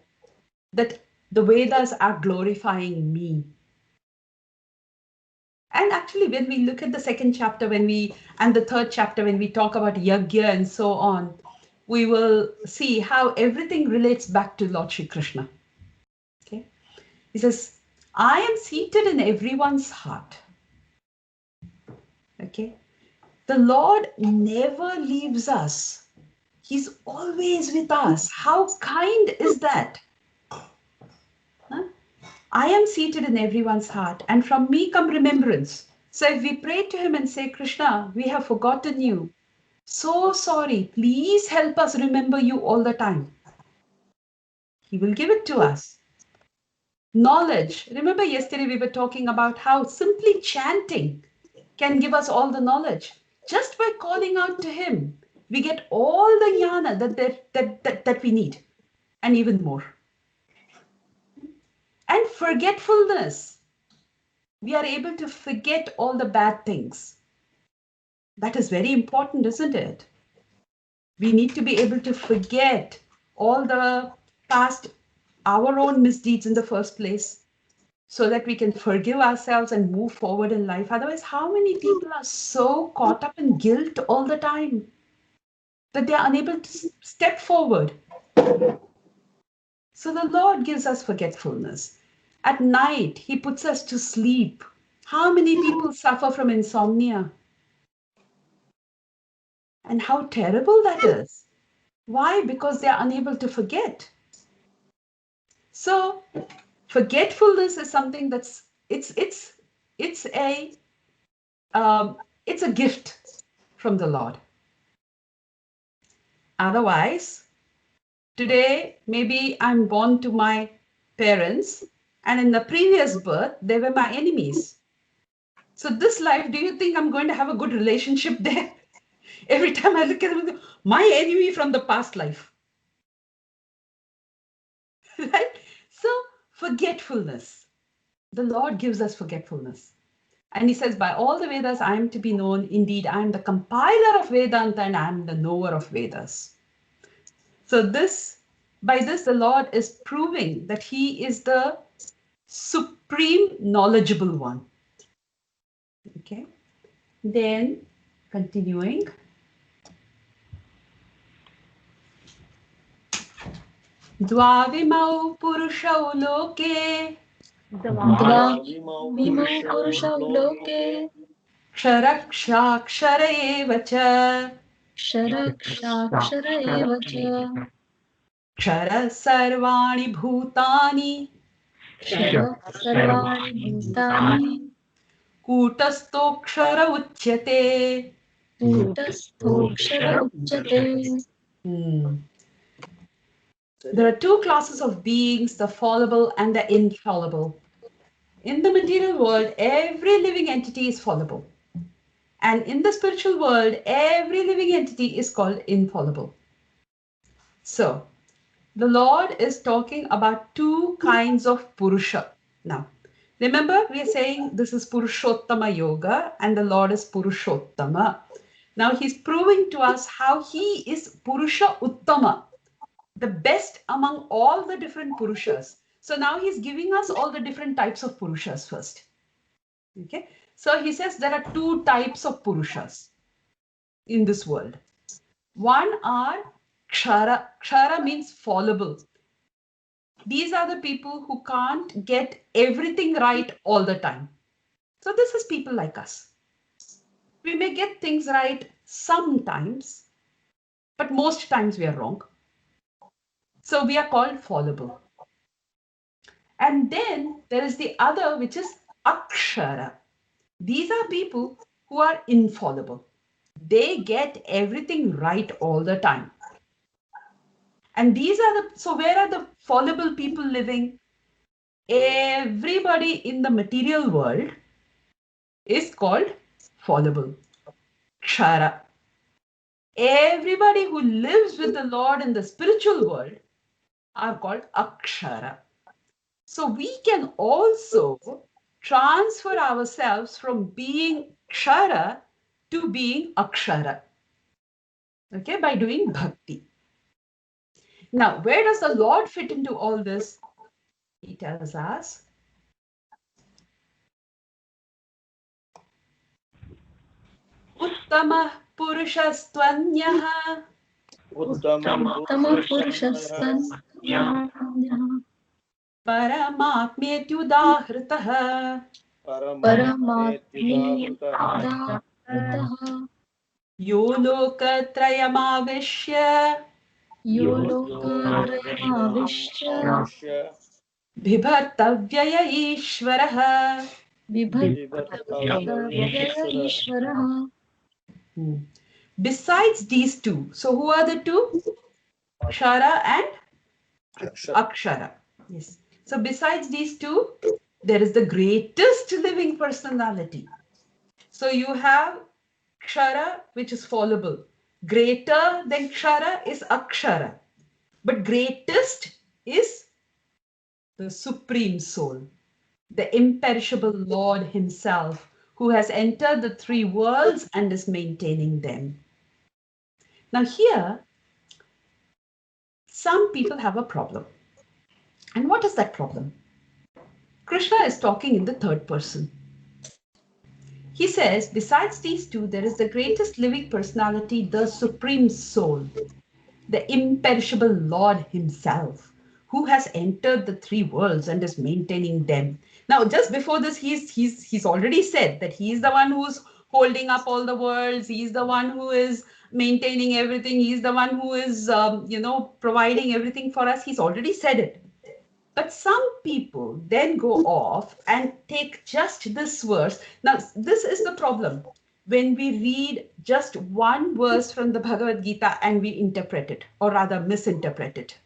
that the Vedas are glorifying me. And actually, when we look at the second chapter, and the third chapter, when we talk about yajna and so on, we will see how everything relates back to Lord Shri Krishna. Okay, he says, I am seated in everyone's heart. Okay, the Lord never leaves us. He's always with us. How kind is that? Huh? I am seated in everyone's heart, and from me come remembrance. So if we pray to him and say, Krishna, we have forgotten you. So sorry. Please help us remember you all the time. He will give it to us. Knowledge. Remember yesterday we were talking about how simply chanting can give us all the knowledge. Just by calling out to him, we get all the jnana that we need, and even more. And forgetfulness. We are able to forget all the bad things. That is very important, isn't it? We need to be able to forget all the past, our own misdeeds in the first place, so that we can forgive ourselves and move forward in life. Otherwise, how many people are so caught up in guilt all the time that they are unable to step forward? So the Lord gives us forgetfulness. At night, he puts us to sleep. How many people suffer from insomnia? And how terrible that is. Why? Because they are unable to forget. So forgetfulness is something that's it's a gift from the Lord. Otherwise, today maybe I'm born to my parents, and in the previous birth they were my enemies. So this life, do you think I'm going to have a good relationship there? Every time I look at them, my enemy from the past life. Right? So forgetfulness. The Lord gives us forgetfulness. And he says, by all the Vedas, I am to be known. Indeed, I am the compiler of Vedanta and I am the knower of Vedas. So by this, the Lord is proving that he is the supreme knowledgeable one. Okay. Then continuing. Dvavimau purushau loke द्वाविमौ पुरुषौ लोके क्षरक्षाक्षर एव च क्षरक्षाक्षर एव च क्षर सर्वाणि भूतानि क्षरः सर्वाणि भूतानि कूटस्थोऽक्षर उच्यते. कूटस्थोऽक्षर उच्यते There are two classes of beings, the fallible and the infallible. In the material world, every living entity is fallible. And in the spiritual world, every living entity is called infallible. So, the Lord is talking about two kinds of Purusha. Now, remember we are saying this is Purushottama Yoga and the Lord is Purushottama. Now he's proving to us how he is Purusha Uttama, the best among all the different Purushas. So now he's giving us all the different types of Purushas first. Okay. So he says there are two types of Purushas in this world. One are Kshara. Kshara means fallible. These are the people who can't get everything right all the time. So this is people like us. We may get things right sometimes, but most times we are wrong. So we are called fallible. And then there is the other, which is Akshara. These are people who are infallible. They get everything right all the time. And these are the, so where are the fallible people living? Everybody in the material world is called fallible, Kshara. Everybody who lives with the Lord in the spiritual world are called Akshara. So we can also transfer ourselves from being Kshara to being Akshara, okay, by doing bhakti. Now, where does the Lord fit into all this? He tells us, Uttama Purushastvanyah उत्तमपुरुषस्तन्यः Paramatmyetyudahritah परमात्मेत्युदाहृतः परमात्मेयुदाहृतः Yo Lokatrayamavishya yo yo लोकत्रयमाविश्य लोकत्रयमाविश्य Bibhartavyaya Ishwarah. बिभर्तव्य बिभर्तव्य ईश्वरः. Besides these two, so who are the two? Kshara and Akshara. Yes. So besides these two, there is the greatest living personality. So you have Kshara, which is fallible. Greater than Kshara is Akshara. But greatest is the Supreme Soul, the imperishable Lord Himself, who has entered the three worlds and is maintaining them. Now, here, some people have a problem. And what is that problem? Krishna is talking in the third person. He says, besides these two, there is the greatest living personality, the Supreme Soul, the imperishable Lord Himself, who has entered the three worlds and is maintaining them. Now, just before this, he's already said that He is the one who's holding up all the worlds. He's the one who is maintaining everything. He's the one who is, providing everything for us. He's already said it. But some people then go off and take just this verse. Now, this is the problem. When we read just one verse from the Bhagavad Gita and we interpret it, or rather misinterpret it.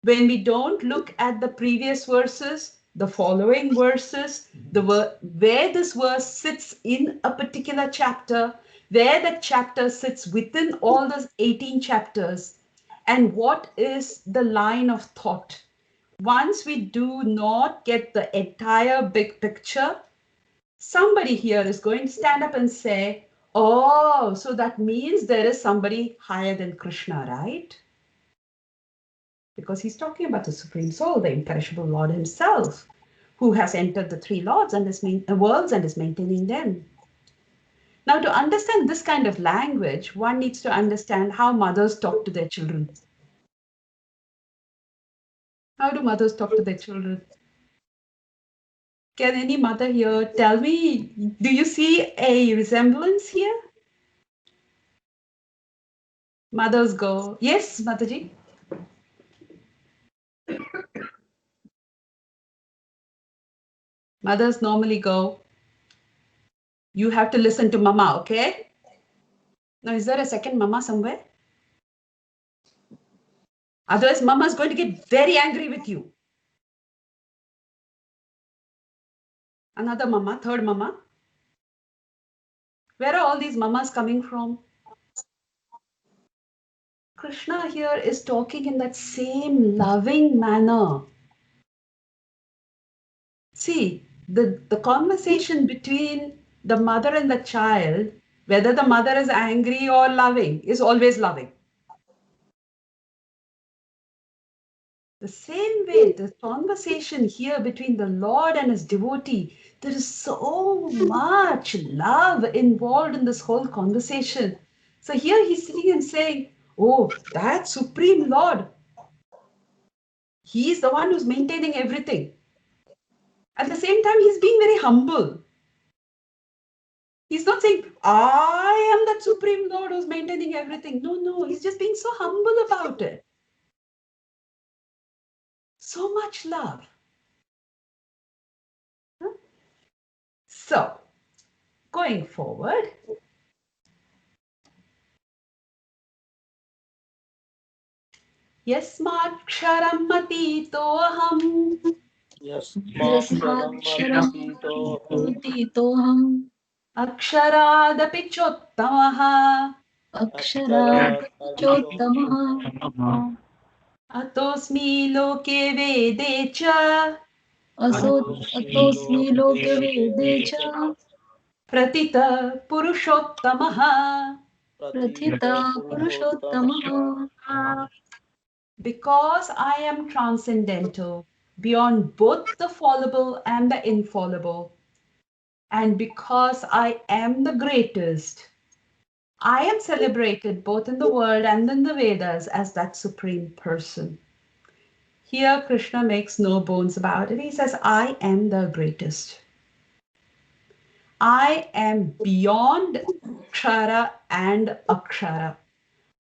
When we don't look at the previous verses, the following verses, where this verse sits in a particular chapter, where that chapter sits within all those 18 chapters, and what is the line of thought. Once we do not get the entire big picture, somebody here is going to stand up and say, oh, so that means there is somebody higher than Krishna, right? Because he's talking about the Supreme Soul, the imperishable Lord Himself, who has entered the three worlds and is maintaining them. Now, to understand this kind of language, one needs to understand how mothers talk to their children. How do mothers talk to their children? Can any mother here tell me, do you see a resemblance here? Mothers go, yes, Mataji. Mothers normally go, you have to listen to mama, okay? Now, is there a second mama somewhere? Otherwise, mama is going to get very angry with you. Another mama, third mama. Where are all these mamas coming from? Krishna here is talking in that same loving manner. See, the conversation between the mother and the child Whether the mother is angry or loving, is always loving. The same way, the conversation here between the Lord and his devotee, there is so much love involved in this whole conversation. So here he's sitting and saying, oh, that Supreme Lord, he is the one who's maintaining everything. At the same time, he's being very humble. He's not saying, I am that Supreme Lord who's maintaining everything. No, no, he's just being so humble about it. So much love. So, going forward, यस्माक्षरम् अतीतोऽहम् यस्माक्षरम् यस्माक्षरमतीतोऽहम् अतीतोऽहम् अक्षरादपि चोत्तमः अक्षरादपि चोत्तमः अतोऽस्मि लोके वेदे च अतोऽस्मि लोके वेदे च प्रथितः पुरुषोत्तमः. प्रथितः पुरुषोत्तमः. Because I am transcendental, beyond both the fallible and the infallible, and because I am the greatest, I am celebrated both in the world and in the Vedas as that supreme person. Here Krishna makes no bones about it. He says, I am the greatest. I am beyond Kshara and Akshara.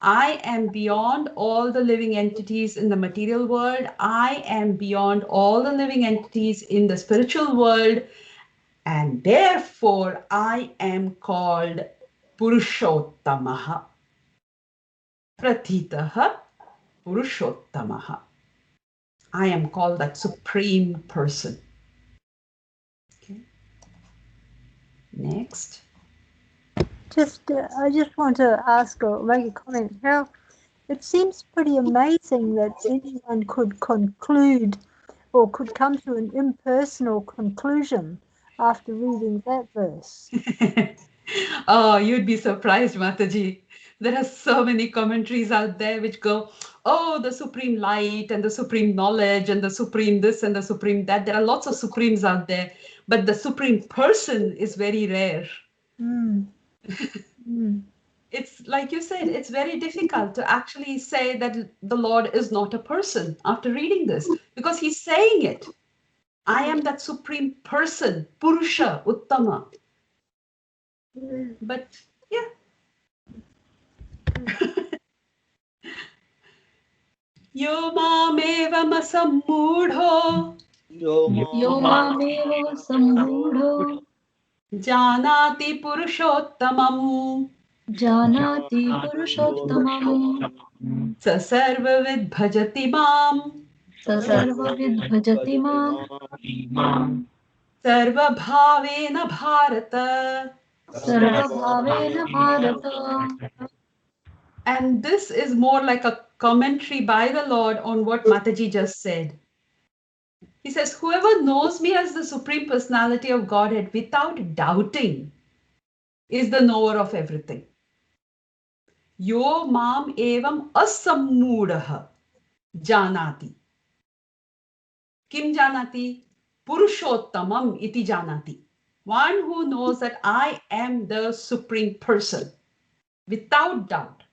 I am beyond all the living entities in the material world. I am beyond all the living entities in the spiritual world. And therefore, I am called Purushottamaha. Prathitaha Purushottamaha. I am called that supreme person. Okay. Next. I just want to ask or make a comment. How it seems pretty amazing that anyone could conclude or could come to an impersonal conclusion after reading that verse. Oh, you'd be surprised, Mataji. There are so many commentaries out there which go, oh, the supreme light and the supreme knowledge and the supreme this and the supreme that. There are lots of supremes out there, but the supreme person is very rare. Mm. Mm. It's like you said, it's very difficult to actually say that the Lord is not a person after reading this, because he's saying it. I am that supreme person, Purusha, Uttama. But yeah. Yo mameva samudho यो मामेव सम्मूढो janati purushottamam जानाति पुरुषोत्तमम् sa sarvavid bhajati mam स सर्वविद् भजति माम् sarvabhavena bharata. सर्वभावेन Bharat. And this is more like a commentary by the Lord on what Mataji just said. He says, whoever knows me as the Supreme Personality of Godhead without doubting is the knower of everything. Yo mam evam asammudaha janati. Kim janati? Purushottamam iti janati. One who knows that I am the Supreme Person without doubt.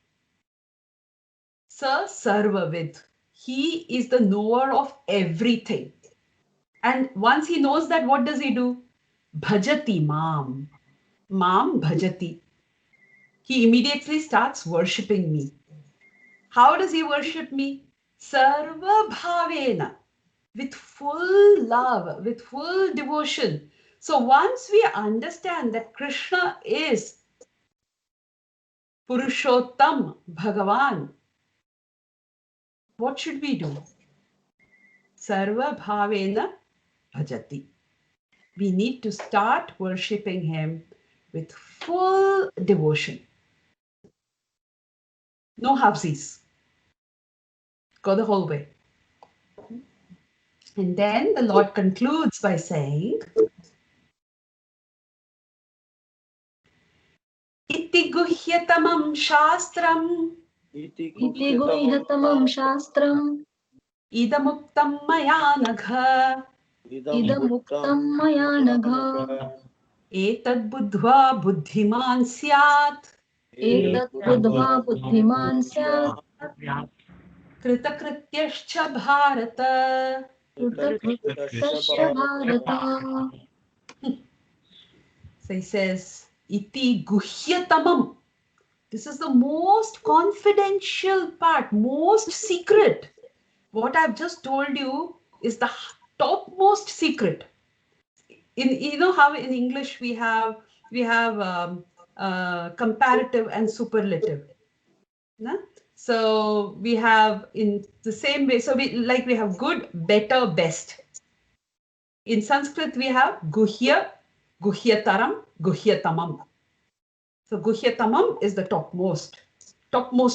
Sa sarvavid. He is the knower of everything. And once he knows that, what does he do? Bhajati mam. Mam bhajati. He immediately starts worshipping me. How does he worship me? Sarva bhavena. With full love, with full devotion. So once we understand that Krishna is Purushottam, Bhagavan, what should we do? Sarva bhavena bhajati. We need to start worshipping him with full devotion. No halfsies. Go the whole way. And then the Lord concludes by saying, Iti guhyatamam shastram. Iti इति गुह्यतमं शास्त्रम् Idamuktam maya nagha. इदमुक्तं मया नघ Etad buddhva buddhiman syat. एतत् बुद्ध्वा बुद्धिमान् स्यात् Kritakrityascha bharata. कृतकृत्यस्य Bharat. So he says, Iti guhyatamam. This is the most confidential part, most secret. What I've just told you is the topmost secret. You know how in English we have comparative and superlative. Na? So we have in the same way. So we have good, better, best. In Sanskrit we have guhya, guhyataram, guhyatamam. So guhyatamam is the topmost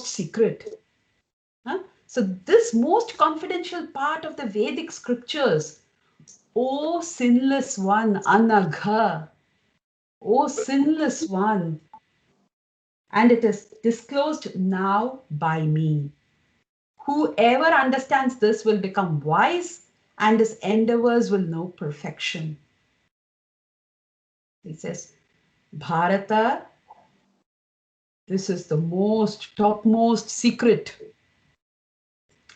secret. Huh? So this most confidential part of the Vedic scriptures, O sinless one, Anagha, O sinless one, and it is disclosed now by me. Whoever understands this will become wise, and his endeavors will know perfection. He says, Bharata, this is the topmost secret.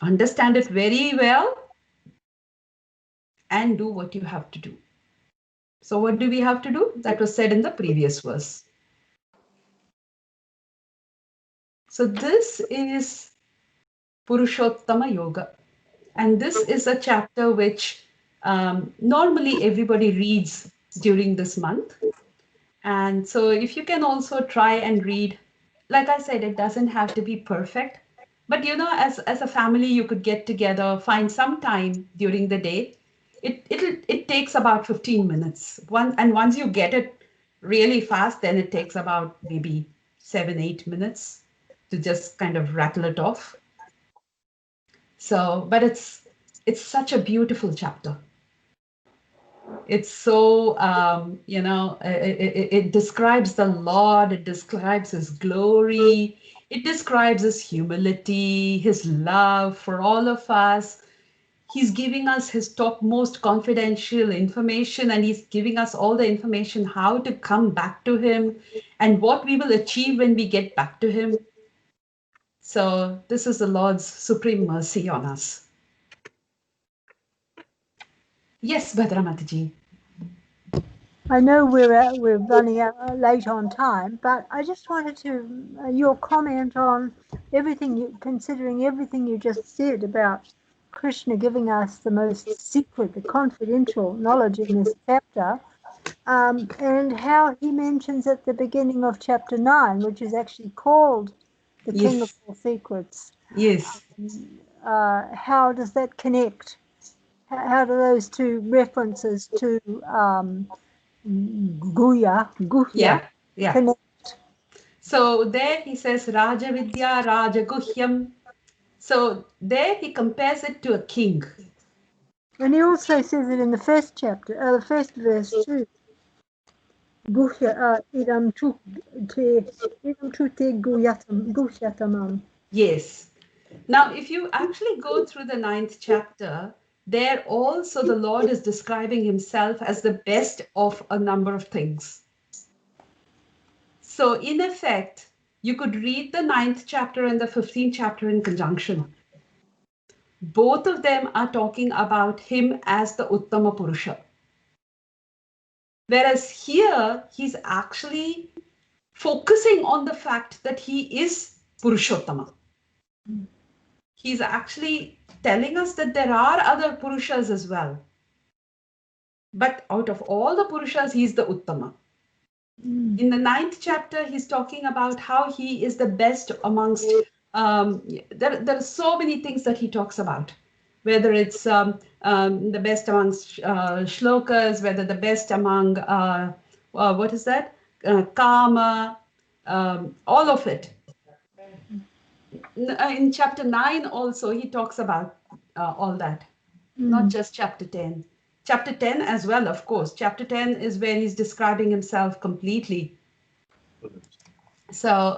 Understand it very well and do what you have to do. So what do we have to do? That was said in the previous verse. So this is Purushottama Yoga. And this is a chapter which normally everybody reads during this month. And so if you can also try and read, like I said, it doesn't have to be perfect. But as a family, you could get together, find some time during the day. It takes about 15 minutes. Once you get it really fast, then it takes about maybe 7-8 minutes to just kind of rattle it off. So, but it's such a beautiful chapter. It's so it describes the Lord, it describes his glory, it describes his humility, his love for all of us. He's giving us his topmost confidential information, and he's giving us all the information how to come back to him and what we will achieve when we get back to him. So this is the Lord's supreme mercy on us. Yes, Bhadramataji. I know we're running out late on time, but I just wanted to your comment on considering everything you just said about Krishna giving us the most secret, the confidential knowledge in this chapter, and how he mentions at the beginning of chapter 9, which is actually called the King of Yes. All Secrets. Yes. How does that connect? How do those two references to Guhya Yeah. connect? So there he says Raja Vidya, Raja Guhyam. So there he compares it to a king. And he also says it in the first chapter, the first verse too. Guhya idam te guhyatamam. Yes. Now, if you actually go through the 9th chapter, there also the Lord is describing himself as the best of a number of things. So in effect, you could read the 9th chapter and the 15th chapter in conjunction. Both of them are talking about him as the Uttama Purusha. Whereas here, he's actually focusing on the fact that he is Purushottama. He's actually telling us that there are other Purushas as well. But out of all the Purushas, he's the Uttama. In the 9th chapter, he's talking about how he is the best amongst, there are so many things that he talks about, whether it's the best amongst shlokas, whether the best among, what is that? Kama, all of it. In chapter 9 also, he talks about all that, not just chapter 10. Chapter 10 as well, of course. Chapter 10 is where he's describing himself completely. So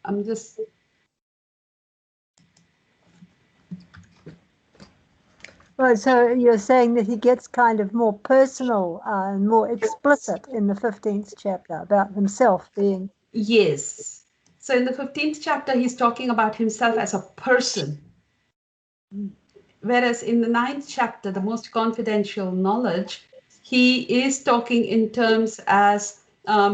I'm just. Right, so you're saying that he gets kind of more personal and more explicit in the 15th chapter about himself being. Yes. So in the 15th chapter, he's talking about himself as a person. Whereas in the 9th chapter, the most confidential knowledge, he is talking in terms as, how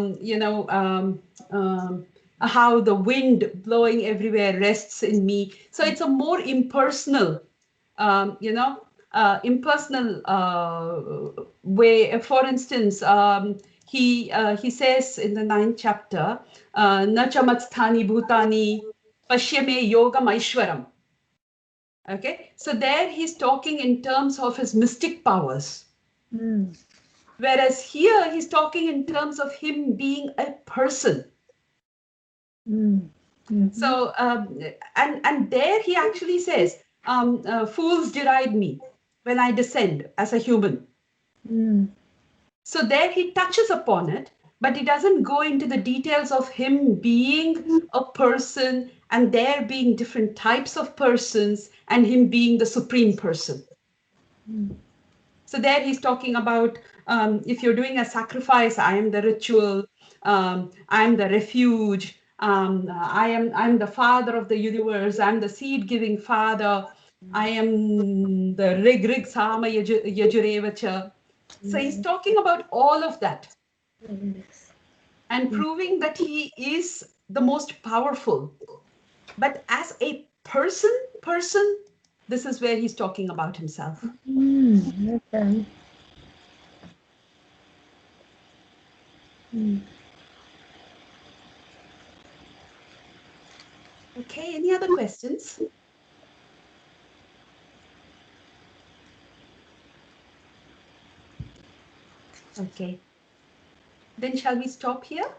the wind blowing everywhere rests in me. So it's a more impersonal, impersonal way. For instance, he says in the 9th chapter, Nachamatstani bhutani pashyame yogam aishwaram. Okay, so there he's talking in terms of his mystic powers. Whereas here he's talking in terms of him being a person. So, and there he actually says, fools deride me when I descend as a human. So there he touches upon it, but he doesn't go into the details of him being a person and there being different types of persons and him being the supreme person. So there he's talking about if you're doing a sacrifice, I am the ritual, I am the refuge, I'm the father of the universe, I'm the seed-giving father, I am the rig sama yajurevacha. So he's talking about all of that and proving that he is the most powerful. But as a person, this is where he's talking about himself. Okay. Okay, any other questions? Okay. Then shall we stop here?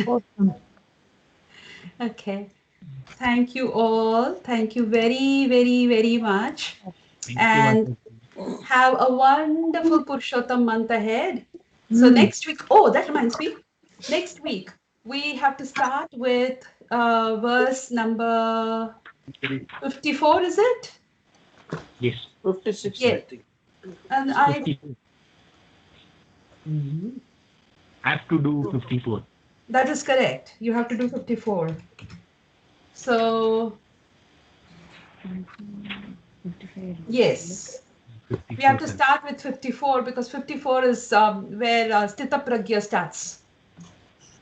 Awesome. Okay. Thank you all. Thank you very, very, very much. And have a wonderful Purushottam month ahead. So next week, oh, that reminds me. Next week, we have to start with verse number 54, is it? Yes. 56, Yeah. I think. And I 54. I have to do 54. that is correct. You have to do 54. So yes. 54, We have to sir. start with 54 because 54 is where Sthita Pragya starts.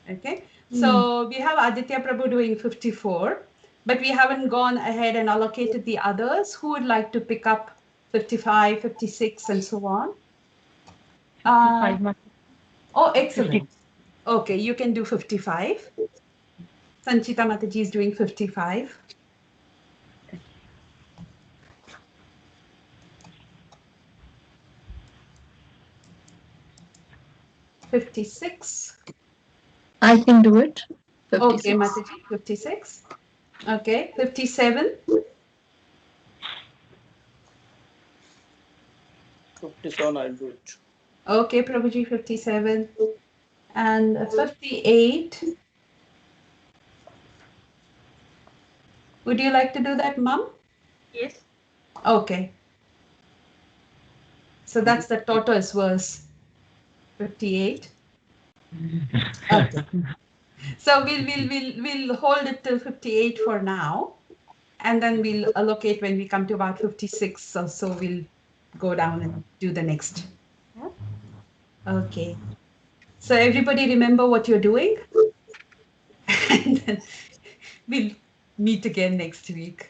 Okay, so we have Aditya Prabhu doing 54, but we haven't gone ahead and allocated the others who would like to pick up 55, 56, and so on. Oh, excellent. Okay, you can do 55. Sanchita Mataji is doing 55. 56. I can do it. Okay, 56. Mataji, 56. Okay, 57. 57, I'll do it. Okay, Prabhuji, 57. And 58. Would you like to do that, Mum? Yes. Okay. So that's the tortoise verse, 58. Okay. So we'll hold it till 58 for now, and then we'll allocate when we come to about 56. So we'll go down and do the next. Yeah? Okay. So everybody remember what you're doing, and then we'll meet again next week.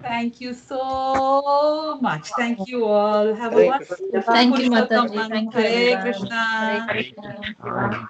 Thank you so much. Thank you all. Have a Hare Krishna. wonderful Thank you, Purushottam Mataji. month. Thank you, Hare everyone. Krishna. Hare Krishna.